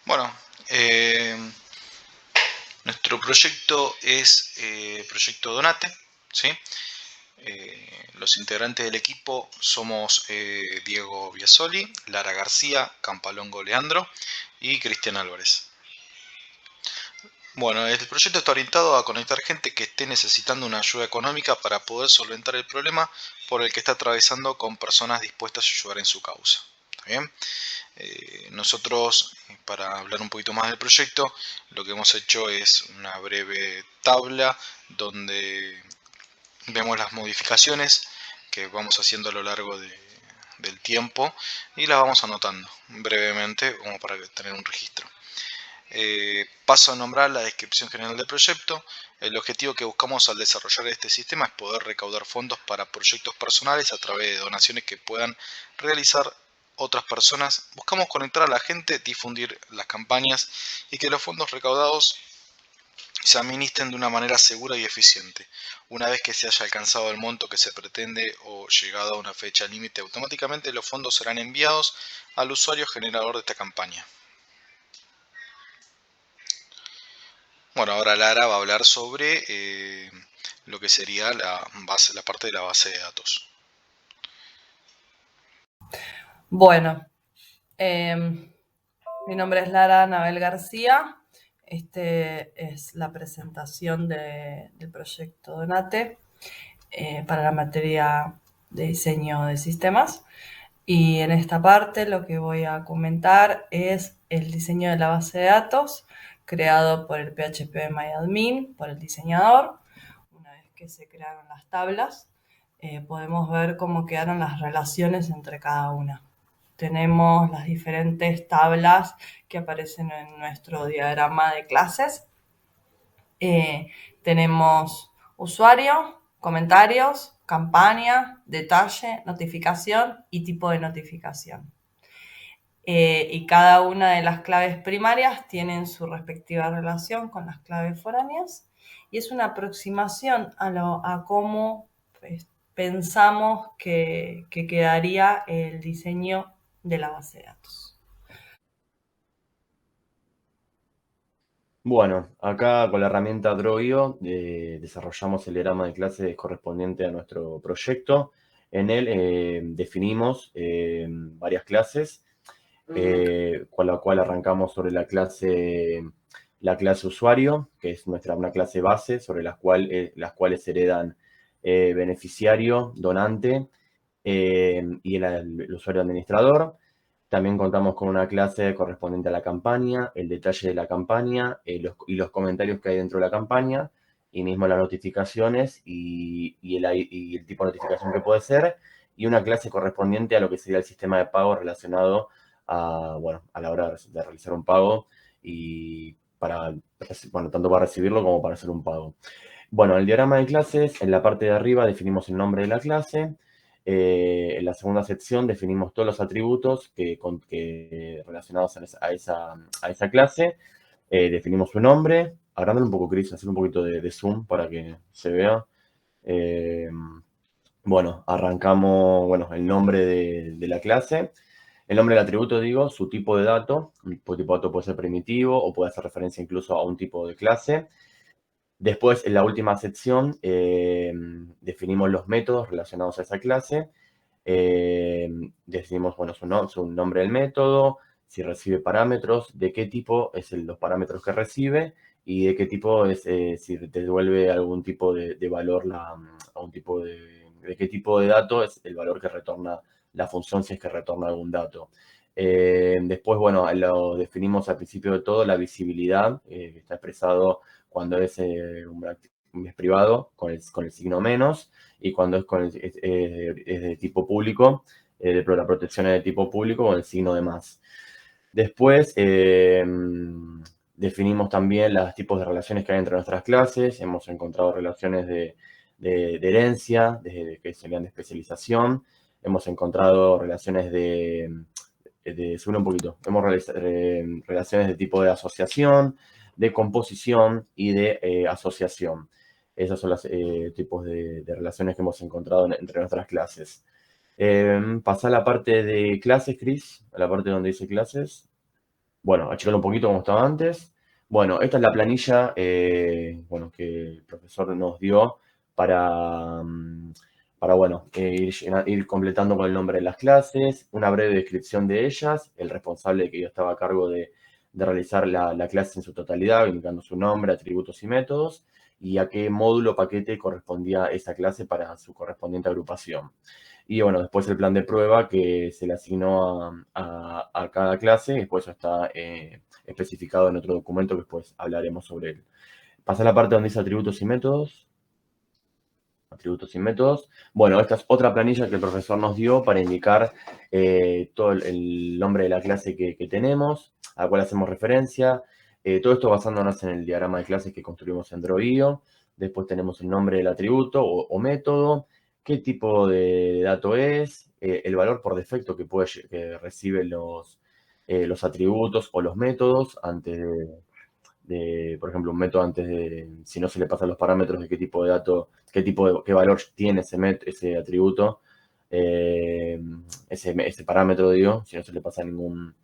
Bueno, nuestro proyecto es Proyecto Donate, ¿sí? Los integrantes del equipo somos Diego Biasoli, Lara García, Campalongo Leandro y Cristian Álvarez. Bueno, el proyecto está orientado a conectar gente que esté necesitando una ayuda económica para poder solventar el problema por el que está atravesando con personas dispuestas a ayudar en su causa. ¿Está bien? Nosotros, para hablar un poquito más del proyecto, lo que hemos hecho es una breve tabla donde vemos las modificaciones que vamos haciendo a lo largo del tiempo y las vamos anotando brevemente como para tener un registro. Paso a nombrar la descripción general del proyecto. El objetivo que buscamos al desarrollar este sistema es poder recaudar fondos para proyectos personales a través de donaciones que puedan realizar otras personas. Buscamos conectar a la gente, difundir las campañas y que los fondos recaudados se administren de una manera segura y eficiente. Una vez que se haya alcanzado el monto que se pretende o llegado a una fecha límite, automáticamente los fondos serán enviados al usuario generador de esta campaña. Bueno, ahora Lara va a hablar sobre lo que sería la parte de la base de datos. Bueno, mi nombre es Lara Anabel García. Este es la presentación del proyecto Donate para la materia de diseño de sistemas. Y en esta parte lo que voy a comentar es el diseño de la base de datos creado por el PHP-MyAdmin, por el diseñador. Una vez que se crearon las tablas, podemos ver cómo quedaron las relaciones entre cada una. Tenemos las diferentes tablas que aparecen en nuestro diagrama de clases. Tenemos usuario, comentarios, campaña, detalle, notificación y tipo de notificación. Y cada una de las claves primarias tienen su respectiva relación con las claves foráneas y es una aproximación a cómo pensamos que quedaría el diseño de la base de datos. Bueno, acá con la herramienta Drawio desarrollamos el diagrama de clases correspondiente a nuestro proyecto. En él definimos varias clases, con la cual arrancamos sobre la clase usuario, que es una clase base sobre las cuales heredan beneficiario, donante y el usuario administrador. También contamos con una clase correspondiente a la campaña, el detalle de la campaña y los comentarios que hay dentro de la campaña, y mismo las notificaciones y el tipo de notificación que puede ser, y una clase correspondiente a lo que sería el sistema de pago relacionado a la hora de realizar un pago y tanto para recibirlo como para hacer un pago. Bueno, en el diagrama de clases, en la parte de arriba definimos el nombre de la clase. En la segunda sección definimos todos los atributos relacionados a esa clase. Definimos su nombre. Agrandarlo un poco, Chris, hacer un poquito de zoom para que se vea. Eh, bueno, arrancamos el nombre de la clase. El nombre del atributo, digo, su tipo de dato. Un tipo de dato puede ser primitivo o puede hacer referencia incluso a un tipo de clase. Después, en la última sección, definimos los métodos relacionados a esa clase. Definimos su nombre del método, si recibe parámetros, de qué tipo es los parámetros que recibe y de qué tipo es, si te devuelve algún tipo de valor, de qué tipo de dato es el valor que retorna la función si es que retorna algún dato. Después, lo definimos al principio de todo, la visibilidad, que está expresado cuando es es privado con el signo menos, y cuando es de tipo público, la protección es de tipo público con el signo de más. Después definimos también los tipos de relaciones que hay entre nuestras clases. Hemos encontrado relaciones de herencia, que serían de especialización. Hemos encontrado relaciones subir un poquito. Hemos relaciones de tipo de asociación, de composición y de asociación. Esos son los tipos de relaciones que hemos encontrado entre nuestras clases. Pasa a la parte de clases, Chris, a la parte donde dice clases. Bueno, achicar un poquito como estaba antes. Bueno, esta es la planilla bueno, que el profesor nos dio para, para bueno, ir completando con el nombre de las clases, una breve descripción de ellas, el responsable que yo estaba a cargo de realizar la clase en su totalidad, indicando su nombre, atributos y métodos, y a qué módulo o paquete correspondía esa clase para su correspondiente agrupación. Y bueno, después el plan de prueba que se le asignó a cada clase, después eso está especificado en otro documento que después hablaremos sobre él. Pasa a la parte donde dice atributos y métodos. Atributos y métodos. Bueno, esta es otra planilla que el profesor nos dio para indicar todo el nombre de la clase que tenemos, a la cual hacemos referencia. Todo esto basándonos en el diagrama de clases que construimos en Drogio. Después tenemos el nombre del atributo o método, qué tipo de dato es, el valor por defecto que reciben los atributos o los métodos antes por ejemplo, un método antes de, si no se le pasan los parámetros de qué tipo de dato, qué valor tiene ese atributo, ese parámetro, digo, si no se le pasa ningún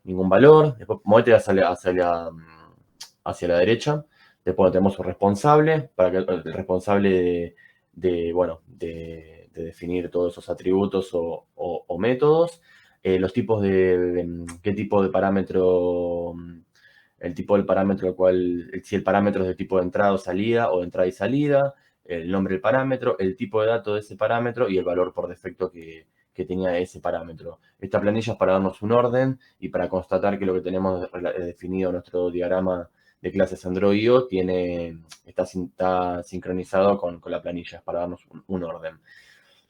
valor. Después movete hacia la derecha. Después tenemos un responsable, para que el responsable bueno, de definir todos esos atributos o métodos. Los tipos qué tipo de parámetro, el tipo del parámetro, si el parámetro es de tipo de entrada o salida o de entrada y salida, el nombre del parámetro, el tipo de dato de ese parámetro y el valor por defecto que tenía ese parámetro. Esta planilla es para darnos un orden y para constatar que lo que tenemos definido en nuestro diagrama de clases Android está sincronizado con la planilla, es para darnos un orden.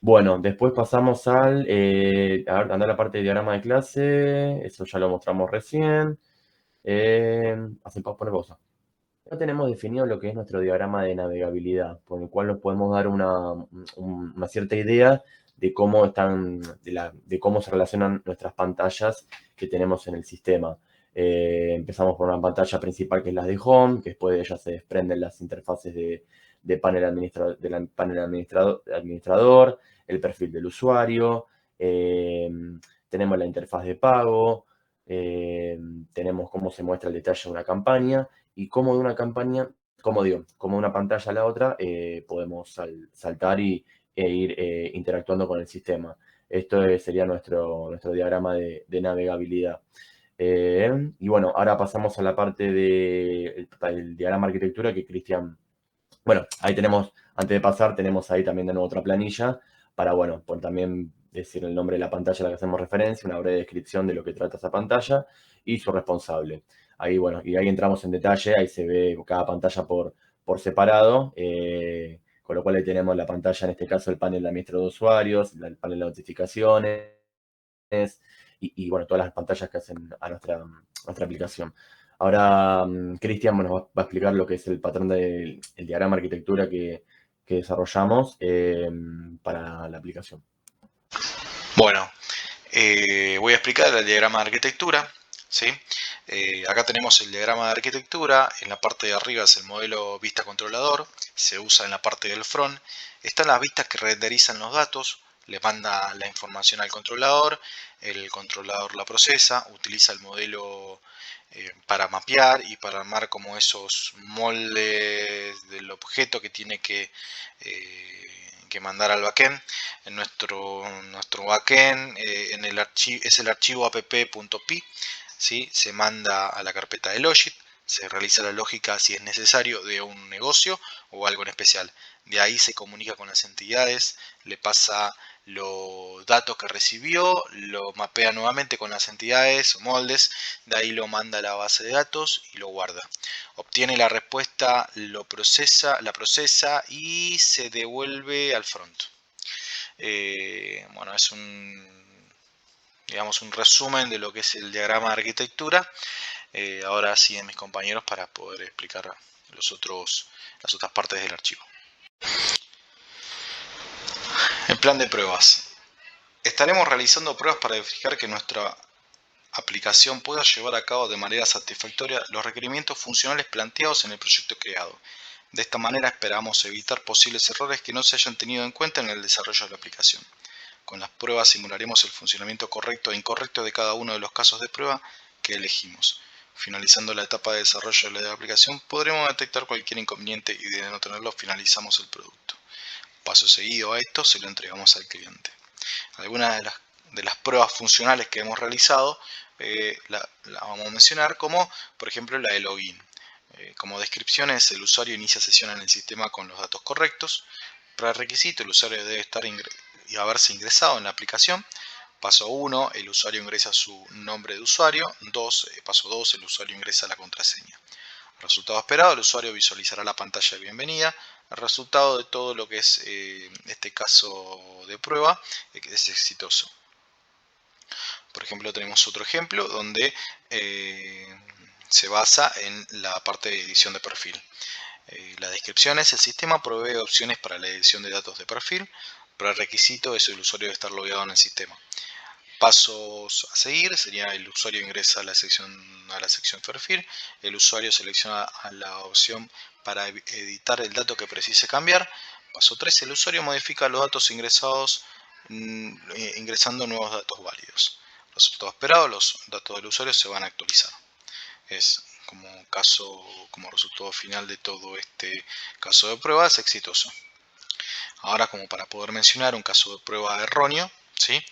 Bueno, después pasamos a ver, anda la parte de diagrama de clase, eso ya lo mostramos recién. Pone pausa. Ya tenemos definido lo que es nuestro diagrama de navegabilidad, por el cual nos podemos dar una cierta idea de cómo de cómo se relacionan nuestras pantallas que tenemos en el sistema. Empezamos por una pantalla principal que es la de Home, que después de ella se desprenden las interfaces de panel administrador, el perfil del usuario, tenemos la interfaz de pago, tenemos cómo se muestra el detalle de una campaña y cómo de una campaña, como digo, como de una pantalla a la otra, podemos saltar e ir interactuando con el sistema. Esto sería nuestro diagrama de navegabilidad. Y bueno, ahora pasamos a la parte del diagrama de arquitectura que Cristian, bueno, ahí tenemos, antes de pasar, tenemos ahí también de nuevo otra planilla para, bueno, por también decir el nombre de la pantalla a la que hacemos referencia, una breve descripción de lo que trata esa pantalla y su responsable. Ahí, bueno, y ahí entramos en detalle, ahí se ve cada pantalla por separado, con lo cual ahí tenemos la pantalla, en este caso el panel de administrador de usuarios, el panel de notificaciones, bueno, todas las pantallas que hacen a nuestra aplicación. Ahora, Cristian nos va a explicar lo que es el patrón del diagrama de arquitectura que desarrollamos para la aplicación. Bueno, voy a explicar el diagrama de arquitectura. ¿Sí? Acá tenemos el diagrama de arquitectura, en la parte de arriba es el modelo vista controlador, se usa en la parte del front, están las vistas que renderizan los datos, le manda la información al controlador, el controlador la procesa, utiliza el modelo para mapear y para armar como esos moldes del objeto que tiene que mandar al backend. En nuestro backend es el archivo app.py, ¿sí? Se manda a la carpeta de Logit, se realiza la lógica si es necesario de un negocio o algo en especial. De ahí se comunica con las entidades, le pasa los datos que recibió, lo mapea nuevamente con las entidades o moldes, de ahí lo manda a la base de datos y lo guarda. Obtiene la respuesta, la procesa y se devuelve al front. Bueno, es digamos, un resumen de lo que es el diagrama de arquitectura. Ahora siguen mis compañeros para poder explicar las otras partes del archivo. El plan de pruebas. Estaremos realizando pruebas para verificar que nuestra aplicación pueda llevar a cabo de manera satisfactoria los requerimientos funcionales planteados en el proyecto creado. De esta manera esperamos evitar posibles errores que no se hayan tenido en cuenta en el desarrollo de la aplicación. Con las pruebas simularemos el funcionamiento correcto e incorrecto de cada uno de los casos de prueba que elegimos. Finalizando la etapa de desarrollo de la aplicación, podremos detectar cualquier inconveniente y de no tenerlo finalizamos el producto. Paso seguido a esto se lo entregamos al cliente. Algunas de las pruebas funcionales que hemos realizado la vamos a mencionar, como por ejemplo la de login. Como descripciones, el usuario inicia sesión en el sistema con los datos correctos. Prerequisito, el usuario debe estar y haberse ingresado en la aplicación. Paso 1, el usuario ingresa su nombre de usuario. Paso 2, el usuario ingresa la contraseña. Resultado esperado, el usuario visualizará la pantalla de bienvenida. El resultado de todo lo que es este caso de prueba es exitoso. Por ejemplo, tenemos otro ejemplo donde se basa en la parte de edición de perfil. La descripción es: el sistema provee opciones para la edición de datos de perfil. Prerequisito es el usuario de estar logueado en el sistema. Pasos a seguir sería: el usuario ingresa a la sección perfil, el usuario selecciona la opción para editar el dato que precise cambiar. Paso 3, el usuario modifica los datos ingresados ingresando nuevos datos válidos. Resultado esperado, los datos del usuario se van a actualizar. Es como resultado final de todo este caso de prueba, es exitoso. Ahora, como para poder mencionar un caso de prueba erróneo, ¿sí?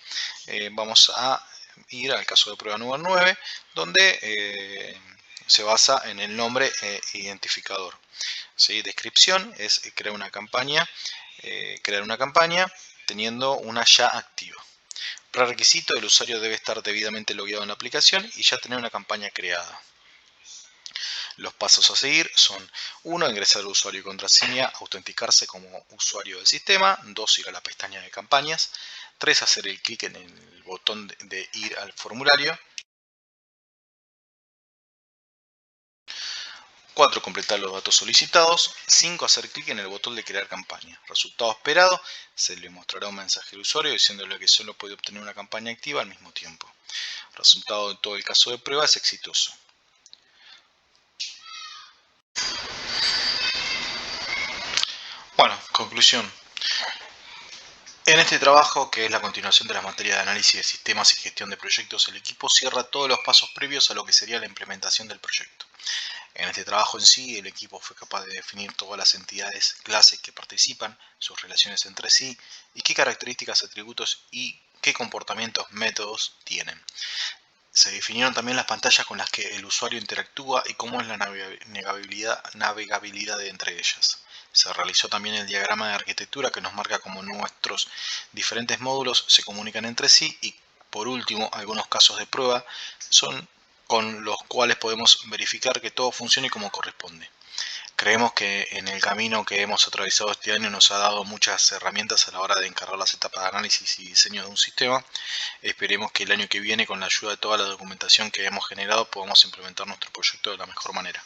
Vamos a ir al caso de prueba número 9, donde se basa en el nombre identificador. ¿Sí? Descripción es crear una campaña teniendo una ya activa. Prerequisito: el usuario debe estar debidamente logueado en la aplicación y ya tener una campaña creada. Los pasos a seguir son: 1. Ingresar al usuario y contraseña, autenticarse como usuario del sistema. 2. Ir a la pestaña de campañas. 3. Hacer el clic en el botón de ir al formulario. 4. Completar los datos solicitados. 5. Hacer clic en el botón de crear campaña. Resultado esperado: se le mostrará un mensaje al usuario diciéndole que solo puede obtener una campaña activa al mismo tiempo. Resultado de todo el caso de prueba es exitoso. Bueno, conclusión. En este trabajo, que es la continuación de la materia de análisis de sistemas y gestión de proyectos, el equipo cierra todos los pasos previos a lo que sería la implementación del proyecto. En este trabajo en sí, el equipo fue capaz de definir todas las entidades, clases que participan, sus relaciones entre sí y qué características, atributos y qué comportamientos, métodos tienen. Se definieron también las pantallas con las que el usuario interactúa y cómo es la navegabilidad entre ellas. Se realizó también el diagrama de arquitectura que nos marca cómo nuestros diferentes módulos se comunican entre sí y, por último, algunos casos de prueba son con los cuales podemos verificar que todo funcione como corresponde. Creemos que en el camino que hemos atravesado este año nos ha dado muchas herramientas a la hora de encargar las etapas de análisis y diseño de un sistema. Esperemos que el año que viene, con la ayuda de toda la documentación que hemos generado, podamos implementar nuestro proyecto de la mejor manera.